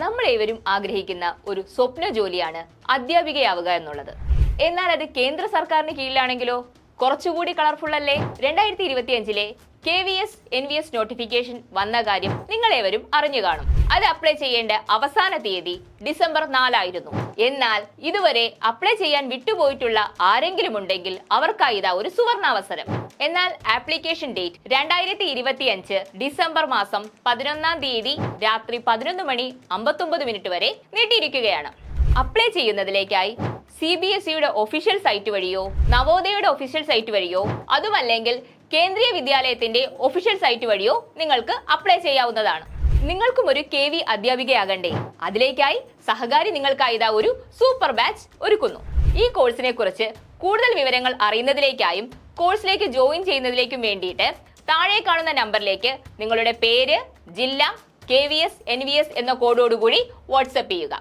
നമ്മളേവരും ആഗ്രഹിക്കുന്ന ഒരു സ്വപ്ന ജോലിയാണ് അധ്യാപികയാവുക എന്നുള്ളത്. എന്നാൽ അത് കേന്ദ്ര സർക്കാരിന് കീഴിലാണെങ്കിലോ കുറച്ചുകൂടി കളർഫുൾ അല്ലേ? 2025 KVS NVS നോട്ടിഫിക്കേഷൻ വന്ന കാര്യം നിങ്ങളേവരും അറിഞ്ഞു കാണും. അത് അപ്ലൈ ചെയ്യേണ്ട അവസാന തീയതി ഡിസംബർ 4 ആയിരുന്നു. എന്നാൽ ഇതുവരെ അപ്ലൈ ചെയ്യാൻ വിട്ടുപോയിട്ടുള്ള ആരെങ്കിലും ഉണ്ടെങ്കിൽ അവർക്കായി ഇതാ ഒരു സുവർണാവസരം. എന്നാൽ ആപ്ലിക്കേഷൻ ഡേറ്റ് 2025 ഡിസംബർ മാസം 11 തീയതി രാത്രി 11:59 വരെ നീട്ടിയിരിക്കുകയാണ്. അപ്ലൈ ചെയ്യുന്നതിലേക്കായി CBSEയുടെ ഒഫീഷ്യൽ സൈറ്റ് വഴിയോ നവോദയയുടെ ഒഫീഷ്യൽ സൈറ്റ് വഴിയോ അതുമല്ലെങ്കിൽ കേന്ദ്രീയ വിദ്യാലയത്തിന്റെ ഒഫീഷ്യൽ സൈറ്റ് വഴിയോ നിങ്ങൾക്ക് അപ്ലൈ ചെയ്യാവുന്നതാണ്. നിങ്ങൾക്കും ഒരു KV അധ്യാപികയാകണ്ടേ? അതിലേക്കായി സഹകാരി നിങ്ങൾക്കായി ഇതാ ഒരു സൂപ്പർ ബാച്ച് ഒരുക്കുന്നു. ഈ കോഴ്സിനെ കുറിച്ച് കൂടുതൽ വിവരങ്ങൾ അറിയുന്നതിലേക്കായും കോഴ്സിലേക്ക് ജോയിൻ ചെയ്യുന്നതിലേക്കും വേണ്ടിയിട്ട് താഴെ കാണുന്ന നമ്പറിലേക്ക് നിങ്ങളുടെ പേര്, ജില്ല, KVS NVS എന്ന കോഡോടുകൂടി വാട്സ്ആപ്പ് ചെയ്യുക.